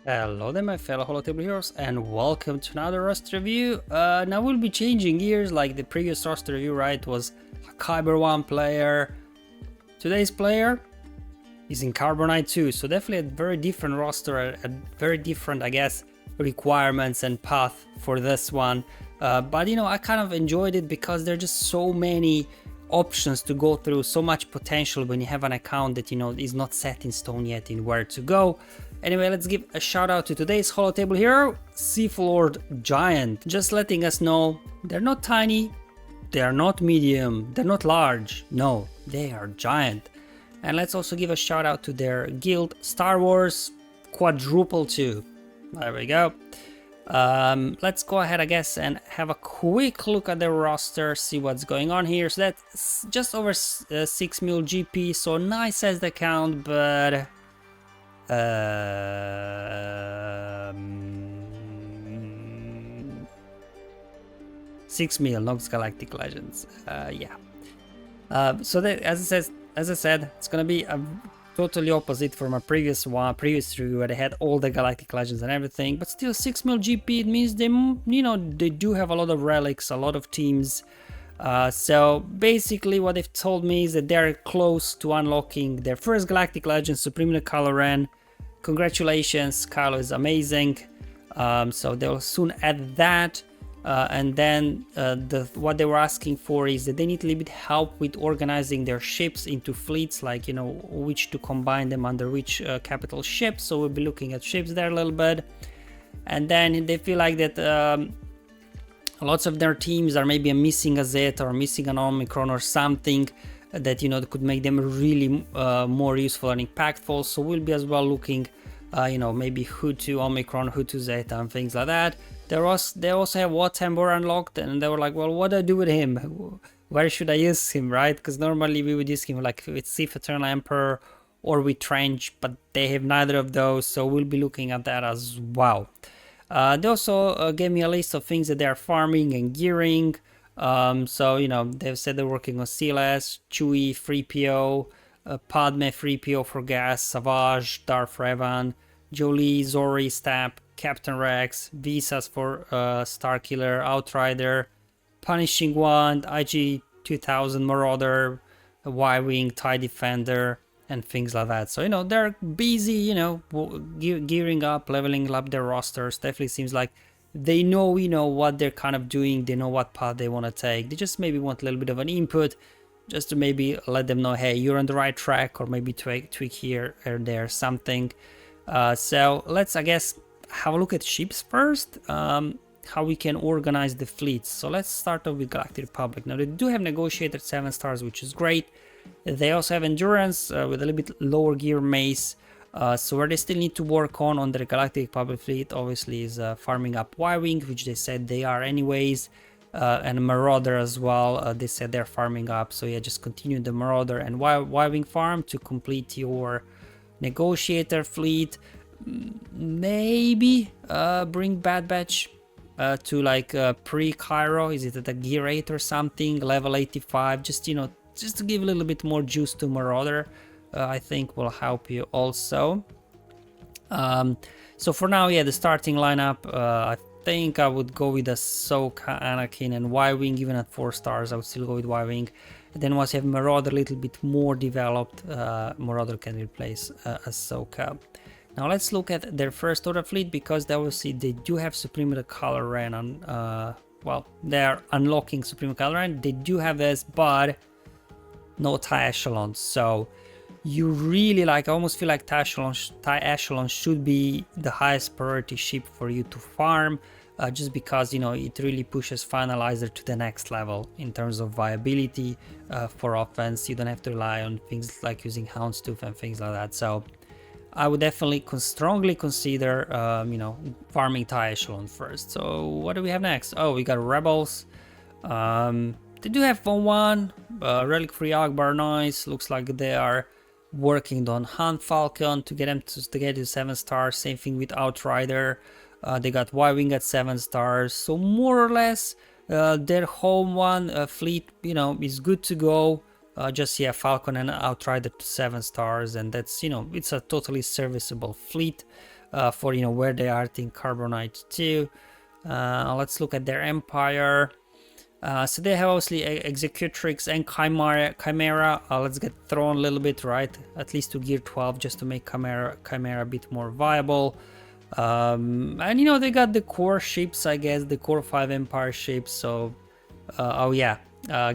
Hello there my fellow Holotable heroes and welcome to another roster review. Now we'll be changing gears like the previous roster review, right? Was a Kyber 1 player. Today's player is in Carbonite 2, so definitely a very different roster, a very different, I guess, requirements and path for this one. But you know, I kind of enjoyed it because there are just so many options to go through, so much potential when you have an account that, you know, is not set in stone yet in where to go. Anyway, let's give a shout out to today's Holotable hero, Seaflord Giant. Just letting us know, they're not tiny, they are not medium, they're not large, no, they are giant. And let's also give a shout out to their guild, Star Wars Quadruple 2. There we go. Let's go ahead, I guess, and have a quick look at the roster, see what's going on here. So that's just over 6 mil GP, so nice as the count, but 6 mil Nox Galactic Legends. So that, as I said, it's gonna be a totally opposite from a previous review where they had all the Galactic Legends and everything, but still 6 mil GP. It means they, you know, they do have a lot of relics, a lot of teams. So basically what they've told me is that they're close to unlocking their first Galactic Legend, Supreme Kylo Ren. Congratulations, Kylo is amazing. So they'll soon add that. And then what they were asking for is that they need a little bit help with organizing their ships into fleets, like, you know, which to combine them under which capital ship. So we'll be looking at ships there a little bit. And then they feel like that lots of their teams are maybe missing a Zeta or missing an Omicron or something that, you know, could make them really more useful and impactful. So we'll be as well looking, you know, maybe who to Omicron, who to Zeta and things like that. They also have Watambor unlocked, and they were like, well, what do I do with him? Where should I use him, right? Because normally we would use him like with Sith Eternal Emperor or with Trench, but they have neither of those, so we'll be looking at that as well. They also gave me a list of things that they are farming and gearing. So, you know, they've said they're working on CLS, Chewie, 3PO, Padme 3PO for gas, Savage, Darth Revan, Jolie, Zori, Stab, Captain Rex, Visas for Starkiller, Outrider, Punishing Wand, IG 2000 Marauder, Y-Wing, TIE Defender, and things like that. So, you know, they're busy, you know, gearing up, leveling up their rosters. Definitely seems like they know, you know, what they're kind of doing. They know what path they want to take. They just maybe want a little bit of an input just to maybe let them know, hey, you're on the right track, or maybe tweak here or there, something. So let's, I guess, have a look at ships first, how we can organize the fleets. So let's start off with Galactic Republic. Now they do have Negotiator 7 stars, which is great. They also have Endurance with a little bit lower gear mace. So where they still need to work on their Galactic Republic fleet, obviously, is farming up Y-Wing, which they said they are anyways, and Marauder as well. They said they're farming up. So yeah, just continue the Marauder and Y-Wing farm to complete your Negotiator fleet. Maybe bring Bad Batch to like pre-Cairo. Is it at a gear 8 or something, level 85, just, you know, just to give a little bit more juice to Marauder. I think will help you also. So for now, yeah, the starting lineup, I think I would go with Ahsoka, Anakin, and Y-Wing. Even at 4 stars, I would still go with Y-Wing. And then once you have Marauder a little bit more developed, Marauder can replace Ahsoka. Now let's look at their first order fleet, because they obviously they do have Supreme Kylo Ren on, well, they're unlocking Supreme Kylo Ren. They do have this, but no TIE Echelon. So you really, like, I almost feel like TIE Echelon should be the highest priority ship for you to farm, just because, you know, it really pushes Finalizer to the next level in terms of viability for offense. You don't have to rely on things like using Houndstooth and things like that. So I would definitely strongly consider, you know, farming TIE Echelon first. So what do we have next? Oh, we got Rebels. They do have Von 1, Relic Free Akbar, nice. Looks like they are working on Hunt Falcon to get them to get to 7 stars. Same thing with Outrider. They got Y-Wing at 7 stars. So more or less, their home one fleet, you know, is good to go. Just, yeah, Falcon and Outrider to 7 stars, and that's, you know, it's a totally serviceable fleet. for, you know, where they are in Carbonite 2. Let's look at their Empire. So they have obviously Executrix and Chimera. Let's get thrown a little bit, right? At least to gear 12, just to make Chimera a bit more viable. And you know, they got the core ships, I guess, the core 5 Empire ships. So, oh yeah,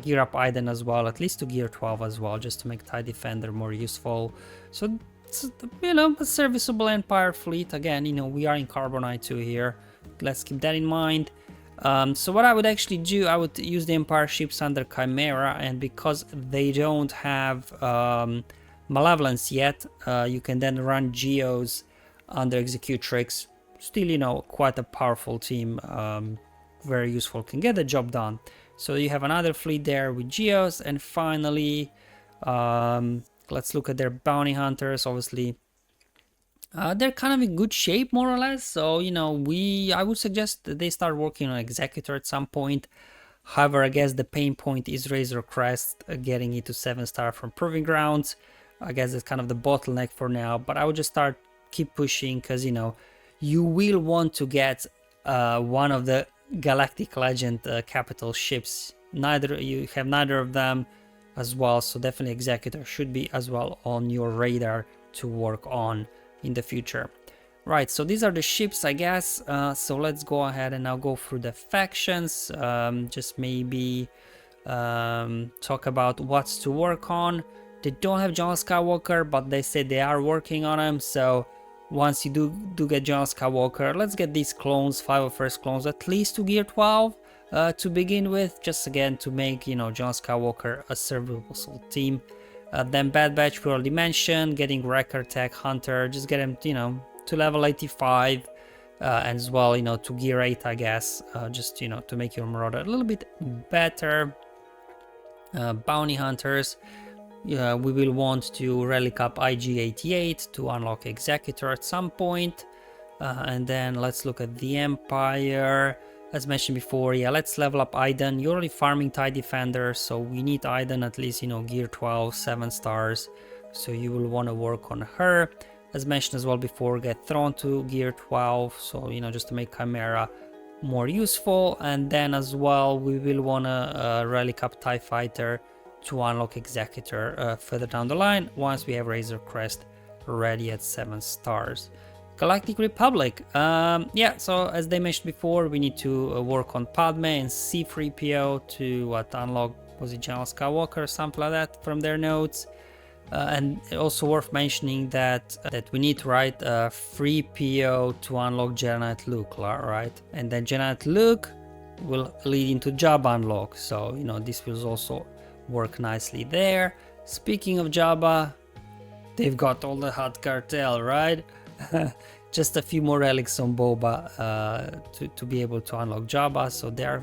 gear up Iden as well, at least to gear 12 as well, just to make TIE Defender more useful. So, it's, you know, a serviceable Empire fleet. Again, you know, we are in Carbonite 2 here. Let's keep that in mind. So what I would actually do, I would use the Empire ships under Chimera, and because they don't have Malevolence yet, you can then run Geos under Executrix. Still, you know, quite a powerful team, very useful, can get the job done. So you have another fleet there with Geos, and finally, let's look at their bounty hunters. Obviously, they're kind of in good shape, more or less. So, you know, I would suggest that they start working on Executor at some point. However, I guess the pain point is Razor Crest, getting it to 7-star from Proving Grounds. I guess that's kind of the bottleneck for now, but I would just keep pushing, because, you know, you will want to get one of the Galactic Legend capital ships. You have neither of them as well, so definitely Executor should be as well on your radar to work on in the future. Right, so these are the ships, I guess. So let's go ahead and now go through the factions. Just maybe talk about what's to work on. They don't have John Skywalker, but they said they are working on him. So once you do get John Skywalker, let's get these clones, 5 of first clones, at least to gear 12 to begin with. Just again to make, you know, John Skywalker a serviceable team. Then Bad Batch we already mentioned, getting Wrecker Tech Hunter, just get him, you know, to level 85, and as well, you know, to gear 8, I guess, just, you know, to make your Marauder a little bit better. Bounty Hunters, we will want to relic up IG-88 to unlock Executor at some point. And then let's look at the Empire. As mentioned before, yeah, let's level up Iden. You're already farming TIE Defender, so we need Iden at least, you know, gear 12, 7 stars. So you will want to work on her. As mentioned as well before, get thrown to gear 12, so, you know, just to make Chimera more useful. And then as well, we will want to relic up TIE Fighter to unlock Executor further down the line, once we have Razor Crest ready at 7 stars. Galactic Republic, yeah, so as they mentioned before, we need to work on Padme and C-3PO to unlock, was it General Skywalker or something like that from their notes. And also worth mentioning that we need to write 3PO to unlock Jedi Knight Luke, right? And then Jedi Knight Luke will lead into Jabba unlock, so, you know, this will also work nicely there. Speaking of Jabba, they've got all the Hutt Cartel, right? Just a few more relics on Boba to be able to unlock Jabba, so they are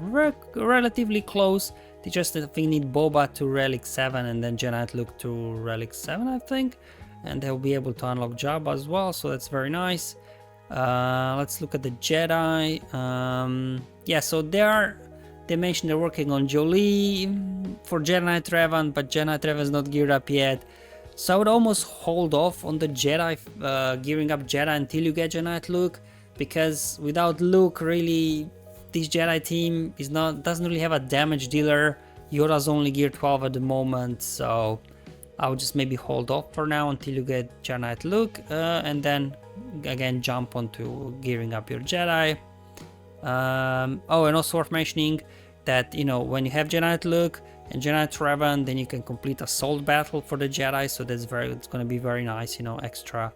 relatively close. They just, I think, need Boba to relic 7 and then Jedi Knight Luke to relic 7, I think, and they'll be able to unlock Jabba as well, so that's very nice. Let's look at the Jedi. Yeah, so they mentioned they're working on Jolie for Jedi Knight Revan, but Jedi Knight Revan is not geared up yet. So I would almost hold off on the Jedi, gearing up Jedi until you get Jedi Knight Luke, because without Luke, really, this Jedi team doesn't really have a damage dealer. Yoda's only gear 12 at the moment, so I would just maybe hold off for now until you get Jedi Knight Luke, and then again jump onto gearing up your Jedi. Oh, and also worth mentioning that, you know, when you have Jedi Knight Luke and Jedi Knight Revan, then you can complete Assault Battle for the Jedi, so it's going to be very nice, you know, extra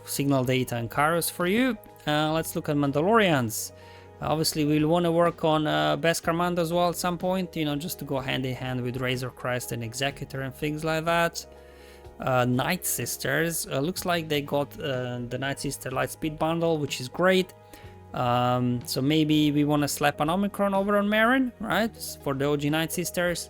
signal data and Kairos for you. Let's look at Mandalorians. Obviously, we'll want to work on Beskar Mando as well at some point, you know, just to go hand in hand with Razor Crest and Executor and things like that. Night Sisters, looks like they got the Night Sister Lightspeed bundle, which is great. So maybe we want to slap an Omicron over on Marin, right, for the OG Night Sisters,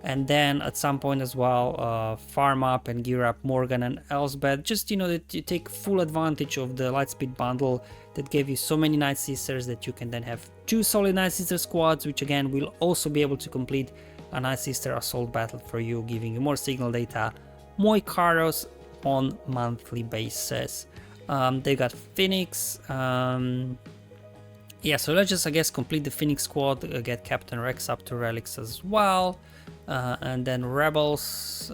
and then at some point as well farm up and gear up Morgan and Elsbeth, just, you know, that you take full advantage of the Lightspeed bundle that gave you so many Night Sisters that you can then have 2 solid Night Sister squads, which again will also be able to complete a Night Sister Assault Battle for you, giving you more signal data, more Kairos on monthly basis. They got Phoenix. Yeah, so let's just, I guess, complete the Phoenix squad, get Captain Rex up to relics as well. And then Rebels,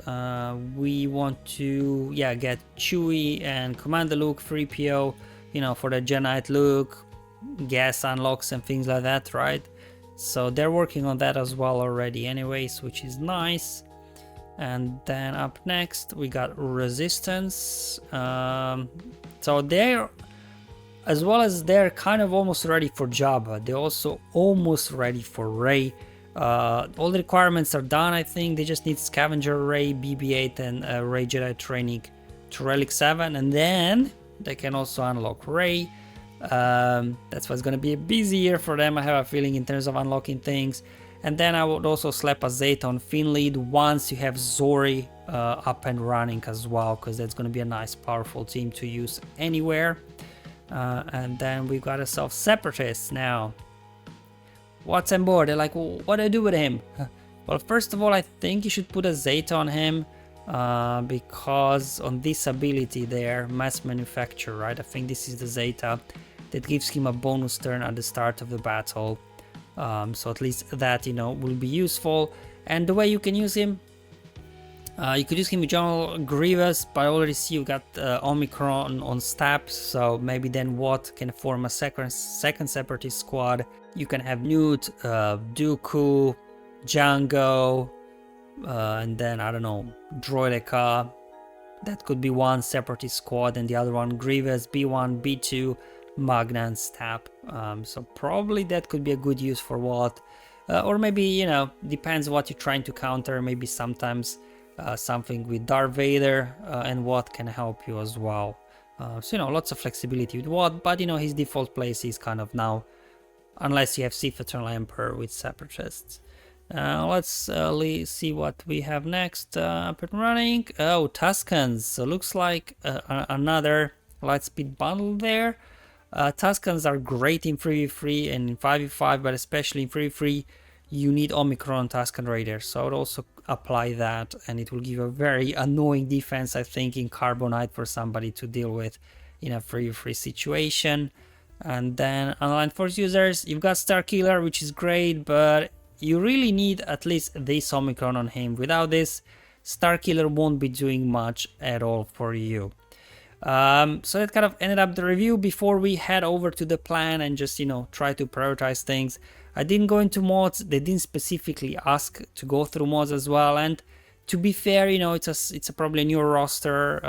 we want to, yeah, get Chewie and Commander Luke, 3PO, you know, for the Jedi Luke, gas unlocks and things like that, right? So they're working on that as well already anyways, which is nice. And then up next, we got Resistance. So they're, as well as they're kind of almost ready for Jabba, they're also almost ready for Rey. All the requirements are done, I think. They just need Scavenger Rey, BB-8, and Rey Jedi Training to Relic 7, and then they can also unlock Rey. That's what's going to be a busy year for them, I have a feeling, in terms of unlocking things. And then I would also slap a Zeta on Finlead once you have Zori up and running as well, because that's going to be a nice, powerful team to use anywhere. And then we've got ourselves Separatists now. What's on board? They're like, well, what do I do with him? Well, first of all, I think you should put a Zeta on him, because on this ability there, mass manufacture, right? I think this is the Zeta that gives him a bonus turn at the start of the battle. So at least that, you know, will be useful. And the way you can use him, you could use him with General Grievous, but I already see you got Omicron on Stabs, so maybe then Watt can form a second Separatist squad. You can have Newt, Dooku, Django, and then, I don't know, Droideka. That could be one Separatist squad, and the other one Grievous, B1, B2, Magna, and Stab. So probably that could be a good use for Watt. Or maybe, you know, depends what you're trying to counter. Maybe sometimes something with Darth Vader and Watt can help you as well. So, you know, lots of flexibility with Watt, but, you know, his default place is kind of now, unless you have Sith Eternal Emperor with Separatists. Let's see what we have next up and running. Oh, Tuscans. So looks like another Lightspeed bundle there. Tuscans are great in 3v3 and in 5v5, but especially in 3v3 you need Omicron Tuscan Raiders, so I would also apply that, and it will give a very annoying defense, I think, in Carbonite for somebody to deal with in a 3v3 situation. And then Online Force users, you've got Starkiller, which is great, but you really need at least this Omicron on him. Without this, Starkiller won't be doing much at all for you. So that kind of ended up the review. Before we head over to the plan and just, you know, try to prioritize things, I didn't go into mods. They didn't specifically ask to go through mods as well, and to be fair, you know, it's a probably a new roster.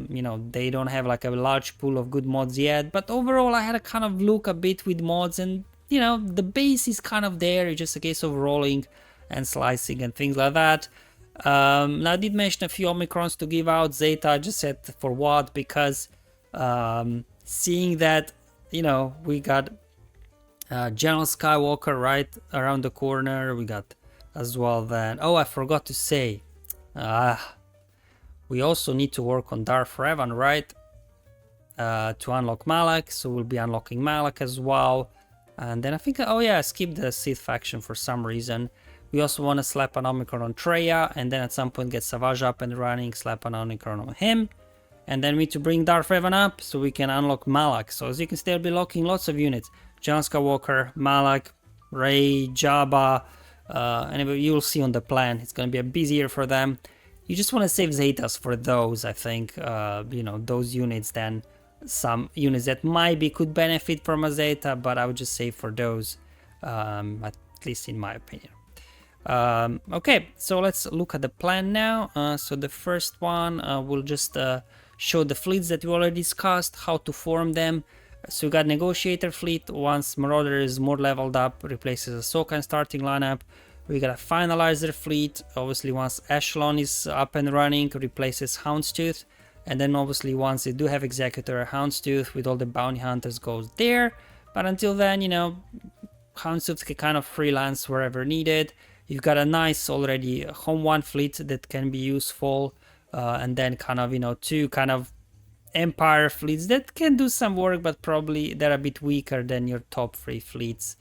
You know, they don't have like a large pool of good mods yet, but overall I had a kind of look a bit with mods, and you know, the base is kind of there. It's just a case of rolling and slicing and things like that. Now I did mention a few Omicrons to give out. Zeta, I just said for what, because seeing that, you know, we got General Skywalker right around the corner, we got as well then, oh, I forgot to say, we also need to work on Darth Revan, right, to unlock Malak, so we'll be unlocking Malak as well. And then I think, oh yeah, I skipped the Sith faction for some reason. We also want to slap an Omicron on Traya, and then at some point get Savage up and running, slap an Omicron on him. And then we need to bring Darth Revan up so we can unlock Malak. So as you can see, I'll be locking lots of units. General Skywalker, Malak, Rey, Jabba, and you'll see on the plan. It's going to be a busy year for them. You just want to save Zetas for those, I think, you know, those units, then some units that maybe could benefit from a Zeta, but I would just save for those, at least in my opinion. Okay, so let's look at the plan now. So the first one will just show the fleets that we already discussed, how to form them. So we got Negotiator fleet. Once Marauder is more leveled up, replaces Ahsoka in starting lineup. We got a Finalizer fleet. Obviously, once Echelon is up and running, replaces Houndstooth. And then obviously once they do have Executor, Houndstooth with all the bounty hunters goes there. But until then, you know, Houndstooth can kind of freelance wherever needed. You've got a nice already Home 1 fleet that can be useful. And then kind of, you know, two kind of Empire fleets that can do some work, but probably they're a bit weaker than your top 3 fleets.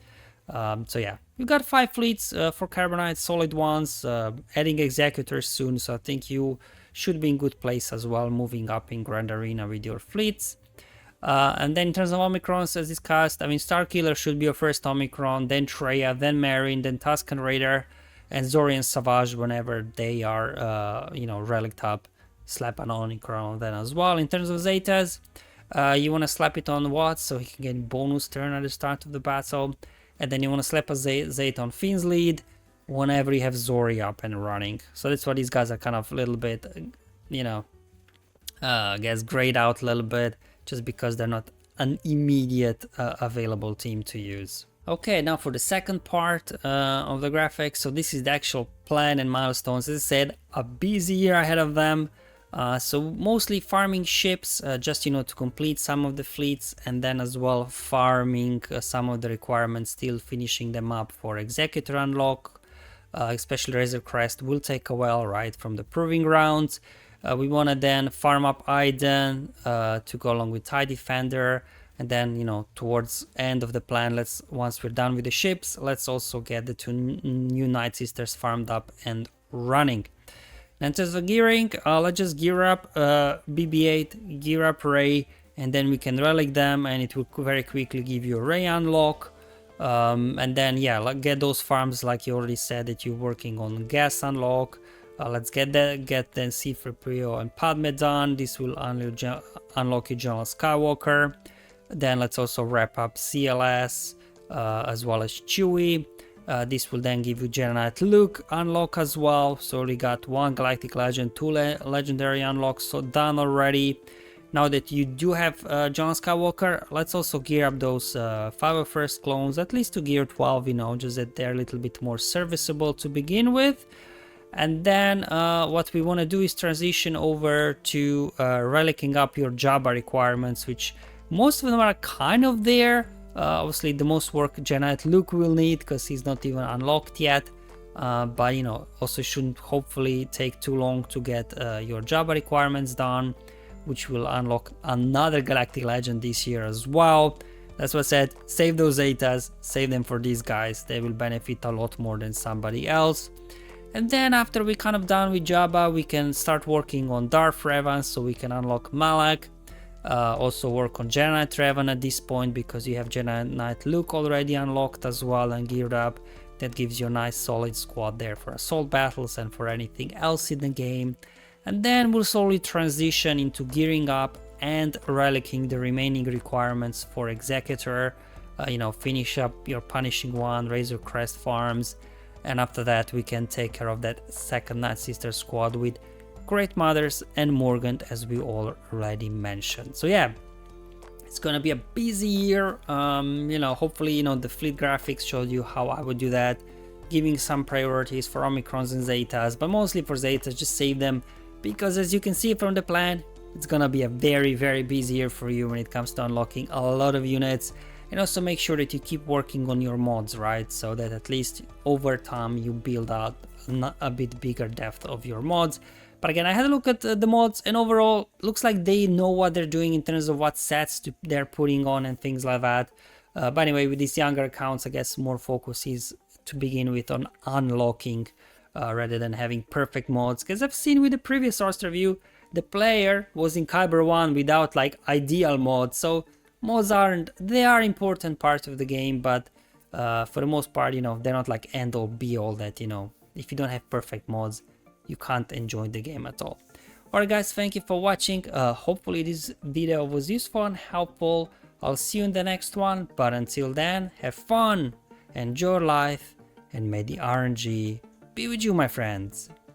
So yeah, you've got 5 fleets for Carbonite, solid ones, adding Executors soon. So I think you should be in good place as well, moving up in Grand Arena with your fleets. And then in terms of Omicrons, as discussed, I mean, Starkiller should be your first Omicron, then Treya, then Marine, then Tusken Raider, and Zorian Savage whenever they are, relicked up. Slap an Omicron on them as well. In terms of Zetas, you want to slap it on Watts so he can get bonus turn at the start of the battle. And then you want to slap a Zeta on Finn's lead whenever you have Zori up and running. So that's why these guys are kind of a little bit, I guess grayed out a little bit just because they're not an immediate available team to use. Okay, now for the second part of the graphics. So this is the actual plan and milestones. As I said, a busy year ahead of them. So mostly farming ships, just to complete some of the fleets, and then as well farming some of the requirements, still finishing them up for Executor unlock. Especially Razor Crest will take a while, right, from the proving grounds. We want to then farm up Aiden to go along with TIE Defender, and then towards end of the plan, once we're done with the ships, let's also get the two new Night Sisters farmed up and running. And in terms of gearing, let's just gear up BB-8, gear up Rey, and then we can relic them, and it will very quickly give you a Rey unlock. And then get those farms like you already said that you're working on gas unlock. Let's get then C-3PO and Padme done. This will unlock you General Skywalker. Then let's also wrap up CLS as well as Chewie. This will then give you Jedi Knight Luke unlock as well. So we got one Galactic Legend, two legendary unlocks so done already. Now that you do have John Skywalker, let's also gear up those 501st clones, at least to gear 12, just that they're a little bit more serviceable to begin with. And then what we want to do is transition over to relicking up your Jabba requirements, which most of them are kind of there. Obviously, the most work Jedi Knight Luke will need because he's not even unlocked yet. But also shouldn't hopefully take too long to get your Jabba requirements done, which will unlock another Galactic Legend this year as well. That's what I said, save those Zetas, save them for these guys. They will benefit a lot more than somebody else. And then after we're kind of done with Jabba, we can start working on Darth Revan so we can unlock Malak. Also work on Jedi Knight Revan at this point because you have Jedi Knight Luke already unlocked as well and geared up. That gives you a nice solid squad there for assault battles and for anything else in the game. And then we'll slowly transition into gearing up and relicking the remaining requirements for Executor. Finish up your Punishing One, Razor Crest farms, and after that we can take care of that second Night Sister squad with Great Mothers and Morgan, as we already mentioned. So yeah, it's gonna be a busy year. Hopefully the fleet graphics showed you how I would do that, giving some priorities for Omicrons and Zetas, but mostly for Zetas, just save them, because as you can see from the plan, it's gonna be a very, very busy year for you when it comes to unlocking a lot of units. And also make sure that you keep working on your mods, right? So that at least over time you build out a bit bigger depth of your mods. But again, I had a look at the mods, and overall looks like they know what they're doing in terms of what sets they're putting on and things like that. But anyway, with these younger accounts, I guess more focus is to begin with on unlocking rather than having perfect mods. Because I've seen with the previous roster view, the player was in Kyber 1 without like ideal mods. So mods they are important part of the game, but for the most part, they're not like end all be all that, if you don't have perfect mods, you can't enjoy the game at all. Alright guys, thank you for watching. Hopefully this video was useful and helpful. I'll see you in the next one, but until then, have fun, enjoy life, and may the RNG be with you, my friends.